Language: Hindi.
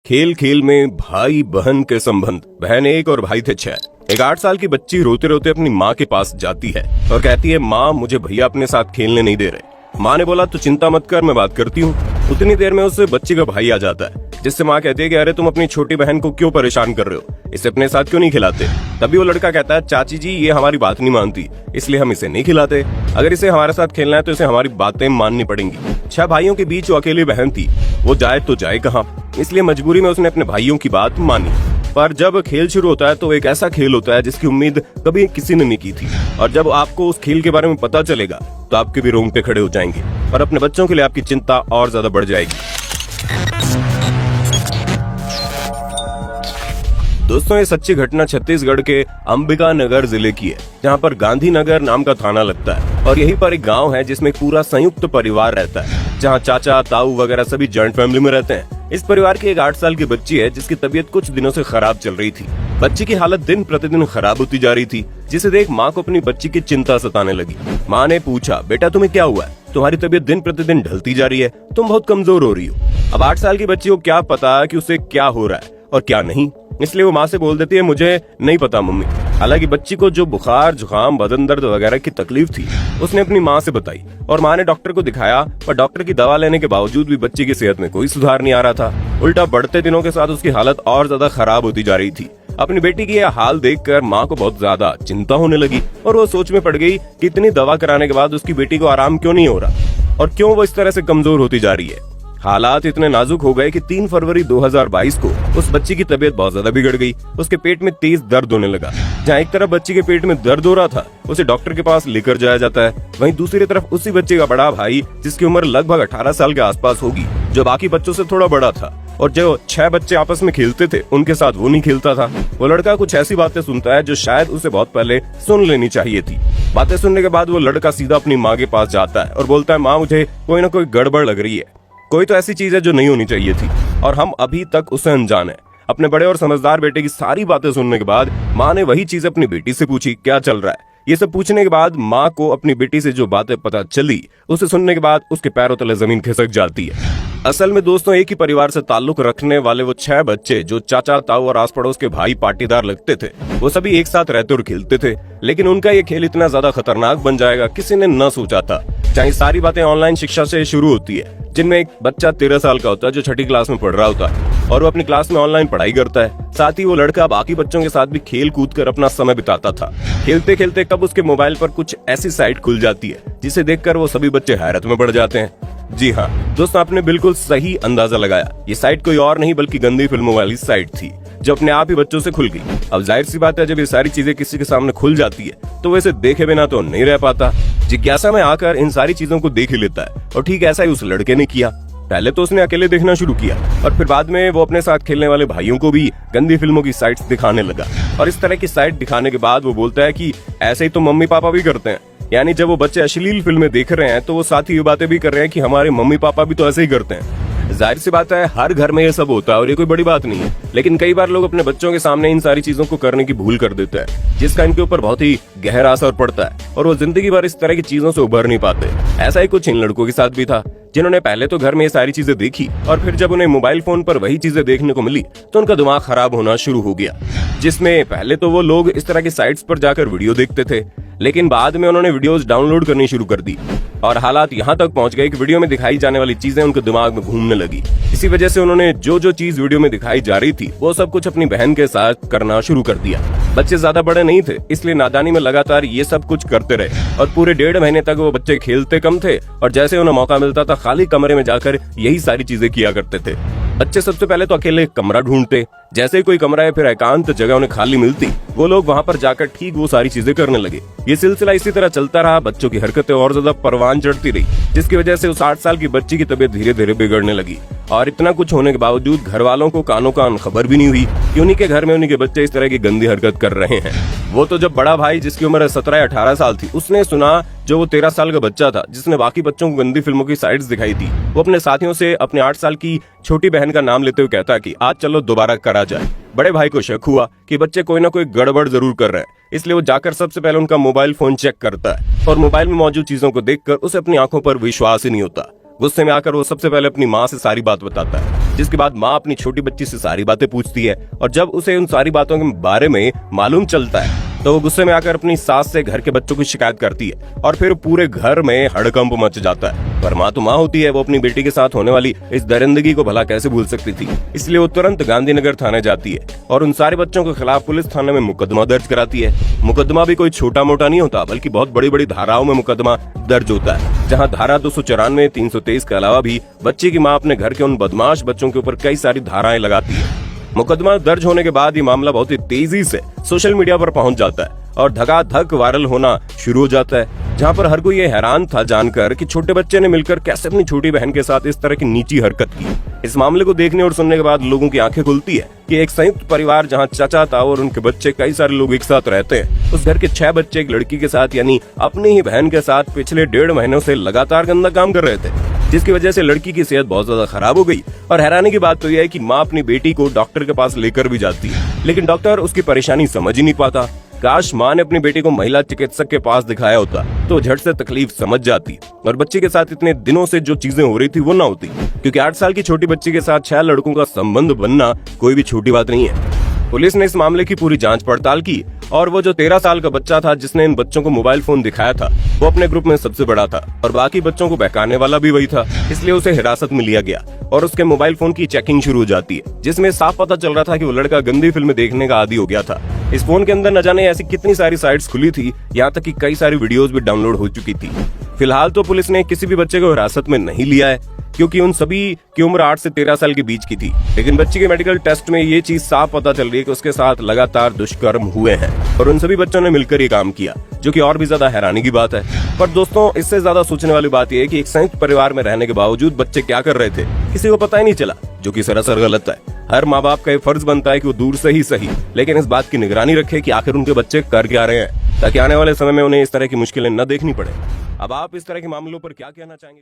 खेल खेल में भाई बहन के संबंध। बहन 1 और भाई थे 6। एक 8 साल की बच्ची रोते रोते अपनी माँ के पास जाती है और कहती है, माँ मुझे भैया अपने साथ खेलने नहीं दे रहे। माँ ने बोला, तो चिंता मत कर, मैं बात करती हूँ। उतनी देर में उस बच्ची का भाई आ जाता है, जिससे माँ कहती है कि अरे तुम अपनी छोटी बहन को क्यों परेशान कर रहे हो, इसे अपने साथ क्यों नहीं खिलाते। तभी वो लड़का कहता है, चाची जी ये हमारी बात नहीं मानती, इसलिए हम इसे नहीं खिलाते। अगर इसे हमारे साथ खेलना है तो इसे हमारी बातें माननी पड़ेंगी। 6 भाइयों के बीच वो अकेली बहन थी, वो जाए तो जाए कहाँ, इसलिए मजबूरी में उसने अपने भाइयों की बात मानी। पर जब खेल शुरू होता है तो एक ऐसा खेल होता है जिसकी उम्मीद कभी किसी ने नहीं की थी, और जब आपको उस खेल के बारे में पता चलेगा तो आपके भी रोंगटे खड़े हो जाएंगे और अपने बच्चों के लिए आपकी चिंता और ज्यादा बढ़ जाएगी। दोस्तों, ये सच्ची घटना छत्तीसगढ़ के अंबिका नगर जिले की है, जहाँ पर गांधीनगर नाम का थाना लगता है। और यहीं पर एक गांव है जिसमें पूरा संयुक्त परिवार रहता है, जहाँ चाचा ताऊ वगैरह सभी जॉइंट फैमिली में रहते हैं। इस परिवार की एक 8 साल की बच्ची है जिसकी तबीयत कुछ दिनों से खराब चल रही थी। बच्ची की हालत दिन प्रतिदिन खराब होती जा रही थी, जिसे देख माँ को अपनी बच्ची की चिंता सताने लगी। माँ ने पूछा, बेटा तुम्हें क्या हुआ है, तुम्हारी तबीयत दिन प्रतिदिन ढलती जा रही है, तुम बहुत कमजोर हो रही हो। अब 8 साल की बच्ची को क्या पता कि उसे क्या हो रहा है और क्या नहीं, इसलिए वो माँ से बोल देती है, मुझे नहीं पता मम्मी। हालांकि बच्ची को जो बुखार जुकाम बदन दर्द वगैरह की तकलीफ थी उसने अपनी माँ से बताई और माँ ने डॉक्टर को दिखाया, पर डॉक्टर की दवा लेने के बावजूद भी बच्ची की सेहत में कोई सुधार नहीं आ रहा था। उल्टा बढ़ते दिनों के साथ उसकी हालत और ज्यादा खराब होती जा रही थी। अपनी बेटी की यह हाल देखकर माँ को बहुत ज्यादा चिंता होने लगी और वो सोच में पड़ गई कि इतनी दवा कराने के बाद उसकी बेटी को आराम क्यों नहीं हो रहा और क्यों वो इस तरह से कमजोर होती जा रही है। हालात इतने नाजुक हो गए कि 3 फरवरी 2022 को उस बच्ची की तबीयत बहुत ज्यादा बिगड़ गई। उसके पेट में तेज दर्द होने लगा। जहाँ एक तरफ बच्ची के पेट में दर्द हो रहा था, उसे डॉक्टर के पास लेकर जाया जाता है, वहीं दूसरी तरफ उसी बच्चे का बड़ा भाई, जिसकी उम्र लगभग 18 साल के आसपास होगी, जो बाकी बच्चों से थोड़ा बड़ा था और जो 6 बच्चे आपस में खेलते थे उनके साथ वो नहीं खेलता था। वो लड़का कुछ ऐसी बातें सुनता है जो शायद उसे बहुत पहले सुन लेनी चाहिए थी। बातें सुनने के बाद वो लड़का सीधा अपनी माँ के पास जाता है और बोलता है, माँ मुझे कोई ना कोई गड़बड़ लग रही है, कोई तो ऐसी चीज है जो नहीं होनी चाहिए थी और हम अभी तक उसे अनजान है। अपने बड़े और समझदार बेटे की सारी बातें सुनने के बाद माँ ने वही चीज अपनी बेटी से पूछी, क्या चल रहा है। ये सब पूछने के बाद माँ को अपनी बेटी से जो बातें पता चली उसे सुनने के बाद उसके पैरों तले जमीन खिसक जाती है। असल में दोस्तों, एक ही परिवार से ताल्लुक रखने वाले वो 6 बच्चे जो चाचा ताऊ और आस पड़ोस के भाई पाटीदार लगते थे, वो सभी एक साथ रहते और खेलते थे। लेकिन उनका ये खेल इतना ज्यादा खतरनाक बन जाएगा किसी ने न सोचा था। चाहे सारी बातें ऑनलाइन शिक्षा से शुरू होती है, जिनमें एक बच्चा 13 साल का होता है जो 6ठी क्लास में पढ़ रहा होता है और वो अपनी क्लास में ऑनलाइन पढ़ाई करता है। साथ ही वो लड़का बाकी बच्चों के साथ भी खेल कूद कर अपना समय बिताता था। खेलते खेलते कब उसके मोबाइल पर कुछ ऐसी साइट खुल जाती है जिसे देखकर वो सभी बच्चे हैरत में पड़ जाते हैं। जी हाँ दोस्तों, आपने बिल्कुल सही अंदाजा लगाया। ये साइट कोई और नहीं बल्कि गंदी फिल्मों वाली साइट थी, जो अपने आप ही बच्चों से खुल गई। अब जाहिर सी बात है, जब ये सारी चीजें किसी के सामने खुल जाती है तो वैसे देखे बिना तो नहीं रह पाता। जिज्ञासा में आकर इन सारी चीजों को देख ही लेता है और ठीक ऐसा ही उस लड़के ने किया। पहले तो उसने अकेले देखना शुरू किया और फिर बाद में वो अपने साथ खेलने वाले भाइयों को भी गंदी फिल्मों की साइट्स दिखाने लगा। और इस तरह की साइट दिखाने के बाद वो बोलता है कि ऐसे ही तो मम्मी पापा भी करते हैं। यानी जब वो बच्चे अश्लील फिल्में देख रहे हैं तो वो साथ ही ये बातें भी कर रहे हैं कि हमारे मम्मी पापा भी तो ऐसे ही करते हैं। जाहिर सी बात है, हर घर में ये सब होता है और ये कोई बड़ी बात नहीं है, लेकिन कई बार लोग अपने बच्चों के सामने इन सारी चीजों को करने की भूल कर देते हैं, जिसका इनके ऊपर बहुत ही गहरा असर पड़ता है और वो जिंदगी भर इस तरह की चीजों से उभर नहीं पाते। ऐसा ही कुछ इन लड़कों के साथ भी था, जिन्होंने पहले तो घर में ये सारी चीजें देखी और फिर जब उन्हें मोबाइल फोन पर वही चीजें देखने को मिली तो उनका दिमाग खराब होना शुरू हो गया। जिसमें पहले तो वो लोग इस तरह की साइट्स पर जाकर वीडियो देखते थे, लेकिन बाद में उन्होंने वीडियोस डाउनलोड करनी शुरू कर दी और हालात यहाँ तक पहुँच गए कि वीडियो में दिखाई जाने वाली चीजें उनके दिमाग में घूमने लगी। इसी वजह से उन्होंने जो चीज वीडियो में दिखाई जा रही थी वो सब कुछ अपनी बहन के साथ करना शुरू कर दिया। बच्चे ज्यादा बड़े नहीं थे, इसलिए नादानी में लगातार ये सब कुछ करते रहे और पूरे 1.5 महीने तक वो बच्चे खेलते कम थे और जैसे उन्हें मौका मिलता था खाली कमरे में जाकर यही सारी चीजें किया करते थे। बच्चे सबसे पहले तो अकेले कमरा ढूंढते, जैसे ही कोई कमरा या फिर एकांत जगह उन्हें खाली मिलती वो लोग वहाँ पर जाकर ठीक वो सारी चीजें करने लगे। ये सिलसिला इसी तरह चलता रहा। बच्चों की हरकतें और ज्यादा परवान चढ़ती रही, जिसकी वजह से उस 8 साल की बच्ची की तबीयत धीरे धीरे बिगड़ने लगी। और इतना कुछ होने के बावजूद घर वालों को कानों कान खबर भी नहीं हुई कि उन्हीं के घर में उन्हीं के बच्चे इस तरह की गंदी हरकत कर रहे हैं। वो तो जब बड़ा भाई, जिसकी उम्र 17 या 18 साल थी, उसने सुना, जो वो 13 साल का बच्चा था जिसने बाकी बच्चों को गंदी फिल्मों की साइट्स दिखाई थी, वो अपने साथियों से अपने 8 साल की छोटी बहन का नाम लेते हुए कहता कि आज चलो दोबारा करा जाए। बड़े भाई को शक हुआ कि बच्चे कोई ना कोई गड़बड़ जरूर कर रहे हैं, इसलिए वो जाकर सबसे पहले उनका मोबाइल फोन चेक करता है और मोबाइल में मौजूद चीजों को देखकर उसे अपनी आंखों पर विश्वास ही नहीं होता। गुस्से में आकर वो सबसे पहले अपनी माँ से सारी बात बताता है जिसके बाद माँ अपनी छोटी बच्ची से सारी बातें पूछती है और जब उसे उन सारी बातों के बारे में मालूम चलता है तो वो गुस्से में आकर अपनी सास से घर के बच्चों की शिकायत करती है और फिर पूरे घर में हड़कंप मच जाता है। पर माँ तो माँ होती है, वो अपनी बेटी के साथ होने वाली इस दरिंदगी को भला कैसे भूल सकती थी। इसलिए वो तुरंत गांधीनगर थाने जाती है और उन सारे बच्चों के खिलाफ पुलिस थाने में मुकदमा दर्ज कराती है। मुकदमा भी कोई छोटा मोटा नहीं होता, बल्कि बहुत बड़ी बड़ी धाराओं में मुकदमा दर्ज होता है, जहाँ धारा 294, 323 के अलावा भी बच्चे की माँ अपने घर के उन बदमाश बच्चों के ऊपर कई सारी धाराएं लगाती है। मुकदमा दर्ज होने के बाद ये मामला बहुत ही तेजी से सोशल मीडिया पर पहुंच जाता है और धकाधक वायरल होना शुरू हो जाता है, जहां पर हर कोई ये हैरान था जानकर कि छोटे बच्चे ने मिलकर कैसे अपनी छोटी बहन के साथ इस तरह की नीची हरकत की। इस मामले को देखने और सुनने के बाद लोगों की आंखें खुलती है कि एक संयुक्त परिवार जहां चाचा, ताऊ और उनके बच्चे कई सारे लोग एक साथ रहते हैं, उस घर के 6 बच्चे एक लड़की के साथ यानी अपनी ही बहन के साथ पिछले 1.5 महीनों से लगातार गंदा काम कर रहे थे, जिसकी वजह से लड़की की सेहत बहुत ज्यादा खराब हो गई। और हैरानी की बात तो यह है कि माँ अपनी बेटी को डॉक्टर के पास लेकर भी जाती है, लेकिन डॉक्टर उसकी परेशानी समझ ही नहीं पाता। काश माँ ने अपनी बेटी को महिला चिकित्सक के पास दिखाया होता तो झट से तकलीफ समझ जाती और बच्ची के साथ इतने दिनों से जो चीजें हो रही थी वो ना होती, क्योंकि 8 साल की छोटी बच्ची के साथ 6 लड़कों का संबंध बनना कोई भी छोटी बात नहीं है। पुलिस ने इस मामले की पूरी जांच पड़ताल की और वो जो 13 साल का बच्चा था जिसने इन बच्चों को मोबाइल फोन दिखाया था, वो अपने ग्रुप में सबसे बड़ा था और बाकी बच्चों को बहकाने वाला भी वही था। इसलिए उसे हिरासत में लिया गया और उसके मोबाइल फोन की चेकिंग शुरू हो जाती है, जिसमें साफ पता चल रहा था कि वो लड़का गंदी फिल्में देखने का आदी हो गया था। इस फोन के अंदर न जाने ऐसी कितनी सारी साइट्स खुली थी, यहाँ तक कि कई सारी वीडियोस भी डाउनलोड हो चुकी थी। फिलहाल तो पुलिस ने किसी भी बच्चे को हिरासत में नहीं लिया है, क्योंकि उन सभी की उम्र 8 से 13 साल के बीच की थी, लेकिन बच्ची के मेडिकल टेस्ट में ये चीज साफ पता चल रही है कि उसके साथ लगातार दुष्कर्म हुए हैं और उन सभी बच्चों ने मिलकर ये काम किया, जो कि और भी ज्यादा हैरानी की बात है। पर दोस्तों, इससे ज्यादा सोचने वाली बात यह है कि एक संयुक्त परिवार में रहने के बावजूद बच्चे क्या कर रहे थे किसी को पता ही नहीं चला, जो कि सरासर गलत है। हर माँ बाप का ये फर्ज बनता है कि वो दूर से ही सही, लेकिन इस बात की निगरानी रखे कि आखिर उनके बच्चे कर क्या रहे हैं, ताकि आने वाले समय में उन्हें इस तरह की मुश्किलें न देखनी पड़े। अब आप इस तरह के मामलों पर क्या कहना चाहेंगे?